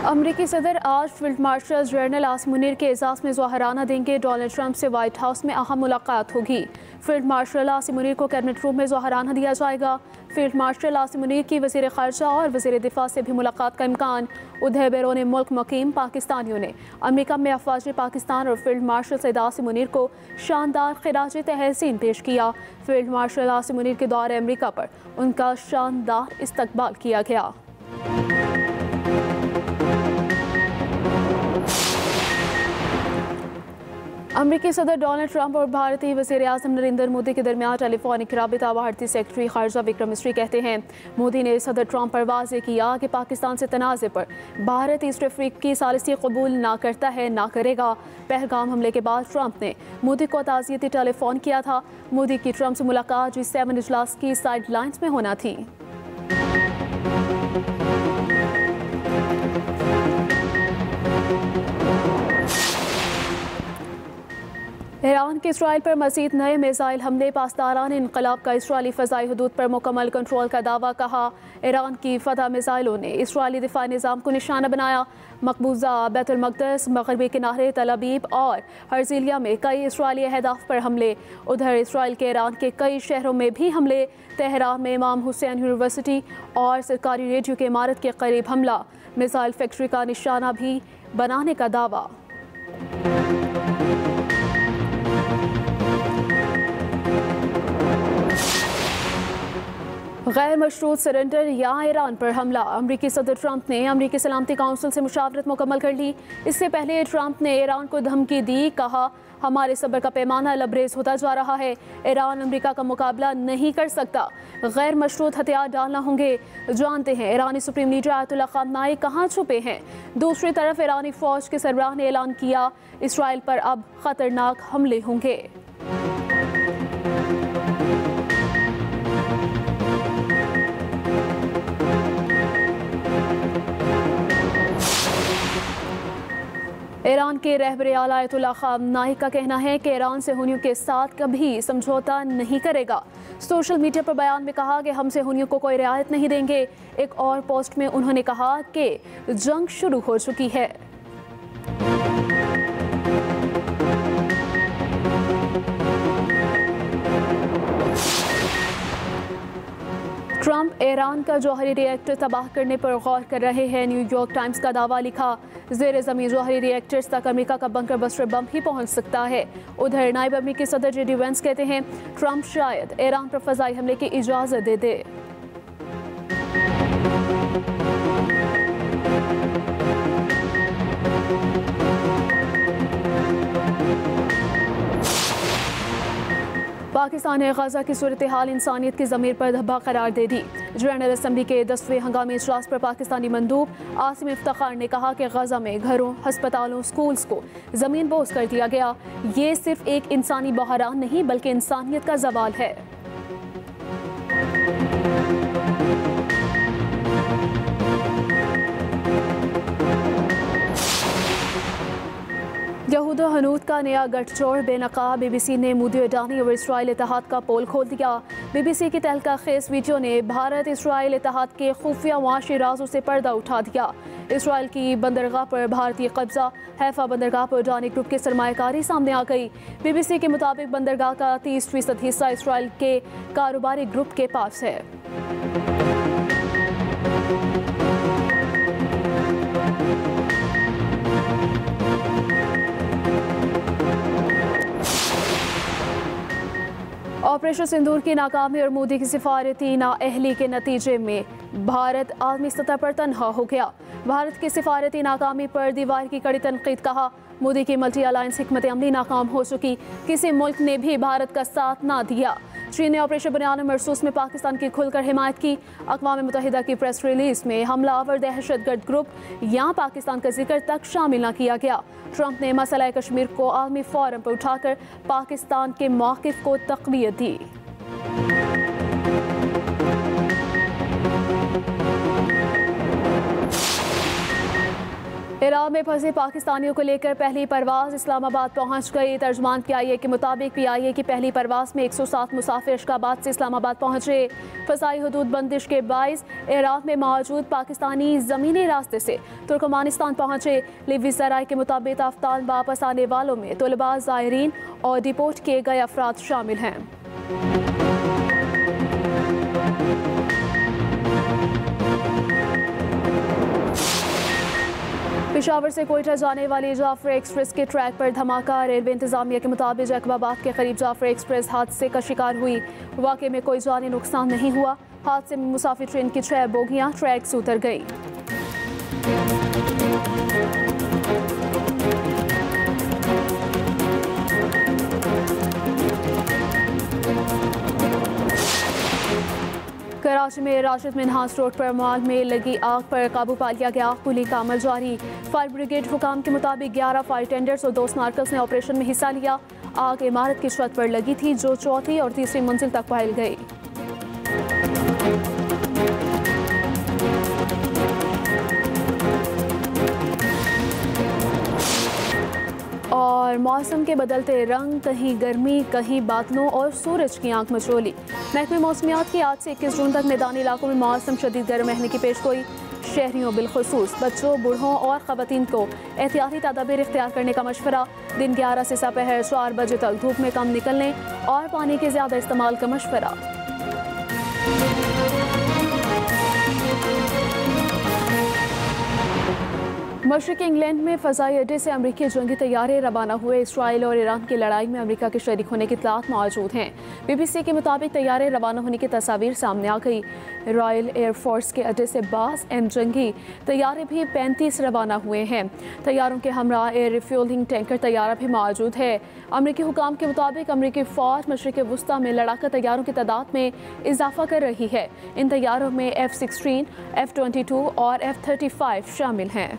अमरीकी सदर आज field marshal general Asim Munir के एजाज़ में ज़ोहराना देंगे। डोनाल्ड ट्रंप से व्हाइट हाउस में अहम मुलाकात होगी। फील्ड मार्शल आसिम मुनीर को कैबिनेट रूम में ज़ोहराना दिया जाएगा। फील्ड मार्शल आसिम मुनीर की वज़ीर ख़ारजा और वज़ीर दिफा से भी मुलाकात का इम्कान। उधर बैरून मुल्क मुकीम पाकिस्तानियों ने अमरीका में अफवाज पाकिस्तान और फील्ड मार्शल सैयद आसिम मुनीर को शानदार खिराज तहसीन पेश किया। फील्ड मार्शल आसिम मुनीर के दौरे अमरीका पर उनका शानदार इस्तकबाल किया गया। अमरीकी सदर डोनाल्ड ट्रंप और भारतीय वज़ीर आज़म नरेंद्र मोदी के दरमियान टेलीफोनिक राबिता। भारतीय सेक्रेटरी खारजा विक्रम मिस्री कहते हैं, मोदी ने सदर ट्रंप पर वाज़ेह किया कि पाकिस्तान से तनाज़े पर भारत ईस्ट अफ्रीकी सालिसी कबूल ना करता है ना करेगा। पहलगाम हमले के बाद ट्रंप ने मोदी को ताज़ियती टेलीफोन किया था। मोदी की ट्रंप से मुलाकात G7 इजलास की साइड लाइन्स में होना थी। ईरान के इसराइल पर मज़ीद नए मिसाइल हमले। पासदारान इनकलाब का इसराइली फ़ज़ाई हदूद पर मुकम्मल कंट्रोल का दावा। कहा, ईरान की फतह मिसाइलों ने इसराइली दिफाई निज़ाम को निशाना बनाया। मकबूजा बैतुल मक़दस, मग़रबी किनारे, तल अबीब और हर्ज़िलिया में कई इसराइली अहदाफ पर हमले। उधर इसराइल के ईरान के कई शहरों में भी हमले। तेहरान में इमाम हुसैन यूनिवर्सिटी और सरकारी रेडियो की इमारत के करीब हमला। मिसाइल फैक्ट्री का निशाना भी बनाने का दावा। गैर मशरूत सरेंडर या ईरान पर हमला। अमरीकी सदर ट्रंप ने अमरीकी सलामती काउंसिल से मुशावरत मुकम्मल कर ली। इससे पहले ट्रंप ने ईरान को धमकी दी। कहा, हमारे सब्र का पैमाना लबरेज होता जा रहा है। ईरान अमरीका का मुकाबला नहीं कर सकता। गैर मशरूत हथियार डालना होंगे। जानते हैं ईरानी सुप्रीम लीडर आयतुल्लाह ख़ामनाई कहाँ छुपे हैं। दूसरी तरफ ईरानी फ़ौज के सरबराह ने ऐलान किया, इसराइल पर अब ख़तरनाक हमले होंगे। ईरान के रहबरे आला आयतुल्लाह ख़ामनाई का कहना है कि ईरान सहूनियों के साथ कभी समझौता नहीं करेगा। सोशल मीडिया पर बयान में कहा कि हम सहूनियों को कोई रियायत नहीं देंगे। एक और पोस्ट में उन्होंने कहा कि जंग शुरू हो चुकी है। ट्रंप ईरान का जौहरी रिएक्टर तबाह करने पर गौर कर रहे हैं। न्यूयॉर्क टाइम्स का दावा लिखा, ज़ेर ज़मीन जौहरी रिएक्टर्स तक अमेरिका का बंकर बस्टर बम ही पहुंच सकता है। उधर नायब अमरीकी सदर JD वेंस कहते हैं, ट्रंप शायद ईरान पर फ़ज़ाई हमले की इजाज़त दे दे। पाकिस्तान ने गजा की सूरत हाल इंसानियत की ज़मीर पर धब्बा करार दे दी। जनरल असम्बली के 10वें हंगामी इजलास पर पाकिस्तानी मंदूब आसिम इफ्तिखार ने कहा कि गजा में घरों, हस्पतालों, स्कूल्स को ज़मीन बोस कर दिया गया। ये सिर्फ एक इंसानी बहरान नहीं बल्कि इंसानियत का ज़वाल है। यहूद और हनूद का नया गठजोड़ बेनकाब। BBC ने मोदी अडानी और इसराइल इत्तेहाद का पोल खोल दिया। BBC की तहलका खेज वीडियो ने भारत इसराइल इत्तेहाद के खुफिया मुआशी राजों से पर्दा उठा दिया। इसराइल की बंदरगाह पर भारतीय कब्जा। हैफा बंदरगाह पर अडानी ग्रुप की सरमायाकारी सामने आ गई। BBC के मुताबिक बंदरगाह का 30% हिस्सा इसराइल के कारोबारी ग्रुप के पास है। ऑपरेशन सिंदूर की नाकामी और मोदी की सिफारती नाअहली के नतीजे में भारत आलमी सतह पर तन्हा हो गया। भारत की सिफारती नाकामी पर दीवार की कड़ी तनकीद। कहा, मोदी की मल्टी अलायंस हिकमत अमली नाकाम हो चुकी। किसी मुल्क ने भी भारत का साथ ना दिया। चीन ने ऑपरेशन बनियान मरसूस में पाकिस्तान की खुलकर हिमायत की। अक़वाम मुत्तहिदा की प्रेस रिलीज में हमलावर दहशतगर्द ग्रुप या पाकिस्तान का जिक्र तक शामिल न किया गया। ट्रंप ने मसला कश्मीर को आलमी फोरम पर उठाकर पाकिस्तान के मौक़िफ़ को तक़वियत दी। ईरान पंजाब में फंसे पाकिस्तानियों को लेकर पहली परवाज़ इस्लामाबाद पहुंच गई। तर्जुमान PIA के मुताबिक PIA की पहली परवाज़ में 107 मुसाफिर अशकाबाद से इस्लामाबाद पहुंचे। फ़साई हदूद बंदिश के बाइस इराक़ में मौजूद पाकिस्तानी ज़मीनी रास्ते से तुर्कमानिस्तान पहुंचे। लिवी ज़राए के मुताबिक अफ्तान वापस आने वालों में तलबा, ज़ायरीन और डिपोर्ट किए गए अफराद शामिल हैं। पेशावर से कोयटा जाने वाली जाफर एक्सप्रेस के ट्रैक पर धमाका। रेलवे इंतजामिया के मुताबिक जैकबाबाद के करीब जाफर एक्सप्रेस हादसे का शिकार हुई। वाक़े में कोई जानी नुकसान नहीं हुआ। हादसे में मुसाफिर ट्रेन की 6 बोगियां ट्रैक से उतर गई। कराची में राशिद मिन्हास रोड पर मॉल में लगी आग पर काबू पा लिया गया। पुलिस का अमल जारी। फायर ब्रिगेड हुकाम के मुताबिक 11 फायर टेंडर्स और 2 स्नार्कल्स ने ऑपरेशन में हिस्सा लिया। आग इमारत की छत पर लगी थी जो 4थी और 3री मंजिल तक फैल गई। और मौसम के बदलते रंग, कहीं गर्मी कहीं बादलों और सूरज की आंख मचोली। महकमे मौसमियात की आज से 21 जून तक मैदानी इलाकों में मौसम शदीद गर्म रहने की पेशगोई। शहरियों बिलखुसूस बच्चों, बूढ़ों और ख़वातीन को एहतियाती तदाबीर इख्तियार करने का मशवरा। दिन 11 से दोपहर 4 बजे तक धूप में कम निकलने और पानी के ज़्यादा इस्तेमाल का मशवरा। मशरक़ी इंग्लैंड में फ़ज़ाई अड्डे से अमरीकी जंगी तैयारे रवाना हुए। इसराइल और ईरान की लड़ाई में अमरीका के शरीक होने की इत्तलात मौजूद हैं। BBC के मुताबिक तैयारे रवाना होने की तस्वीर सामने आ गई। रॉयल एयरफोर्स के अड्डे से 22 M जंगी तैयारे भी 35 रवाना हुए हैं। तैयारों के हमरा एयर रिफ्यूलिंग टैंकर तैयारा भी मौजूद है। अमरीकी हुकाम के मुताबिक अमरीकी फ़ौज मशरक़ वुस्ता में लड़ाका तैयारों की तादाद में इजाफा कर रही है। इन तैयारों में F-16, F-22 और F-35 शामिल हैं।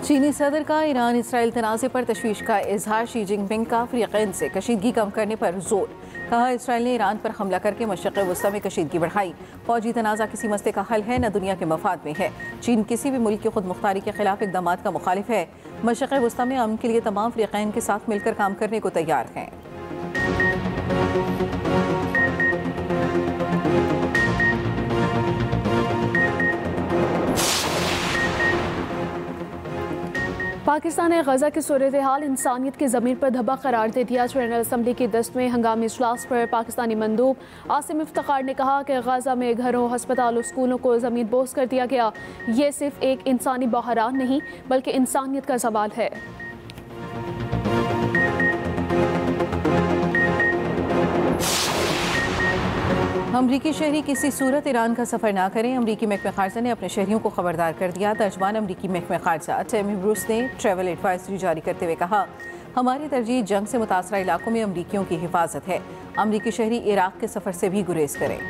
चीनी सदर का ईरान इसराइल तनाज़े पर तशवीश का इजहार। शी जिनपिंग का अफ्रीकन से कशीदगी कम करने पर जोर। कहा, इसराइल ने ईरान पर हमला करके मशरक़ वुस्ता में कशीदगी बढ़ाई। फौजी तनाज़ा किसी मसले का हल है न दुनिया के मफाद में है। चीन किसी भी मुल्क की खुद मुख्तारी के खिलाफ इक़दामात का मुखालिफ है। मशरक़ वुस्ता में अमन के लिए तमाम अफ्रीकन के साथ मिलकर काम करने को तैयार हैं। पाकिस्तान ने गजा की सूरत हाल इंसानियत की ज़मीन पर धब्बा करार दे दिया। जनरल असम्बली की 10वें हंगामी इजलास पर पाकिस्तानी मंदूब आसिम इफ्तिखार ने कहा कि गजा में घरों, हस्पतालों, स्कूलों को ज़मीन बोस कर दिया गया। ये सिर्फ एक इंसानी बहरान नहीं बल्कि इंसानियत का सवाल है। अमरीकी शहरी किसी सूरत ईरान का सफ़र ना करें। अमरीकी महकमे खारजा ने अपने शहरियों को खबरदार कर दिया। तर्जमान अमरीकी महकमे खारजा टेमी ब्रूस ने ट्रैवल एडवाइजरी जारी करते हुए कहा, हमारी तरजीह जंग से मुतासरा इलाकों में अमरीकियों की हिफाजत है। अमरीकी शहरी इराक़ के सफ़र से भी गुरेज करें।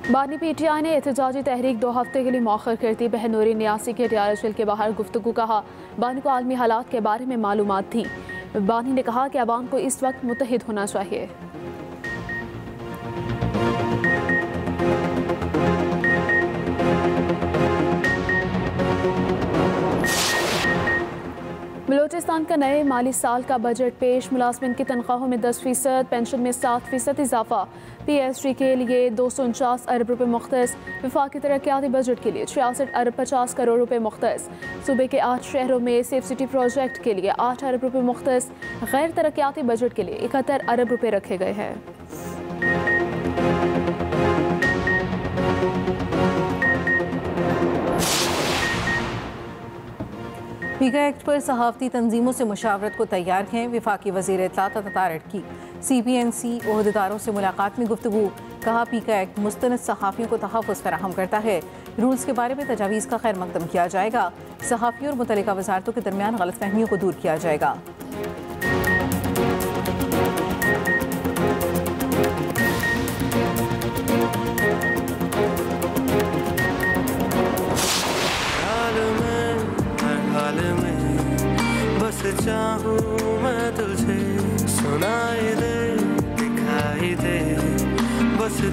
बानी PTI ने एहतजाजी तहरीक 2 हफ्ते के लिए मौखर कर दी। बहनूरी न्यासी के DRHL के बाहर गुफ्तगू। कहा, बानी को आलमी हालात के बारे में मालूमात थी। बानी ने कहा कि अवाम को इस वक्त मुत्तहिद होना चाहिए। बलूचिस्तान का नए माली साल का बजट पेश। मुलाजमिन की तनख्वाहों में 10%, पेंशन में 7% इजाफा। PSG के लिए 249 अरब रुपये मुख्तस। वफाकी तरक्याती बजट के लिए 66 अरब 50 करोड़ रुपये मुख्तस। सूबे के 8 शहरों में सेफ सिटी प्रोजेक्ट के लिए 8 अरब रुपये मुख्तस। गैर तरक्याती बजट के लिए 71 अरब रुपये रखे गए हैं। पीका एक्ट पर सहाफ़ती तंजीमों से मुशावरत को तैयार हैं। वफाकी वज़ीर इत्तलात अतारट की CPNC ओहदेदारों से मुलाकात में गुफ्तगू। कहा, पीका एक्ट मुस्तनद सहाफ़ियों को तहफ़्फ़ुज़ फराहम करता है। रूल्स के बारे में तजावीज़ का खैर मकदम किया जाएगा। सहाफ़ियों और मुतल्लिका वज़ारतों के दरमियान गलतफहमियों को दूर किया जाएगा।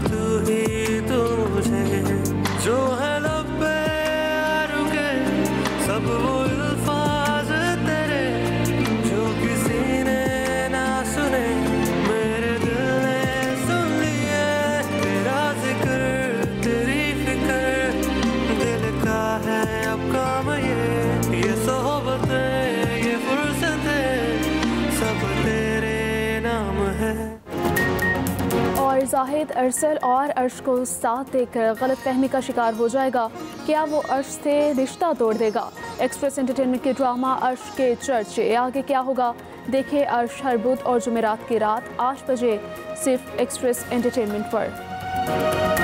तू ही तू मुझे जो है लब पे रुके सब वो अल्फाज तेरे जो किसी ने ना सुने मेरे दिल ने सुन लिए तेरा जिक्र तेरी फिक्र दिल का है अब काम ये सोहबतें ये फुर्सतें सब तेरे नाम है। और जाहिद अरसल और अर्श को साथ देखकर गलत फहमी का शिकार हो जाएगा। क्या वो अर्श से रिश्ता तोड़ देगा? एक्सप्रेस एंटरटेनमेंट के ड्रामा अर्श के चर्चे आगे क्या होगा? देखिए अर्श हर बुध और जुमेरात की रात 8 बजे सिर्फ एक्सप्रेस एंटरटेनमेंट पर।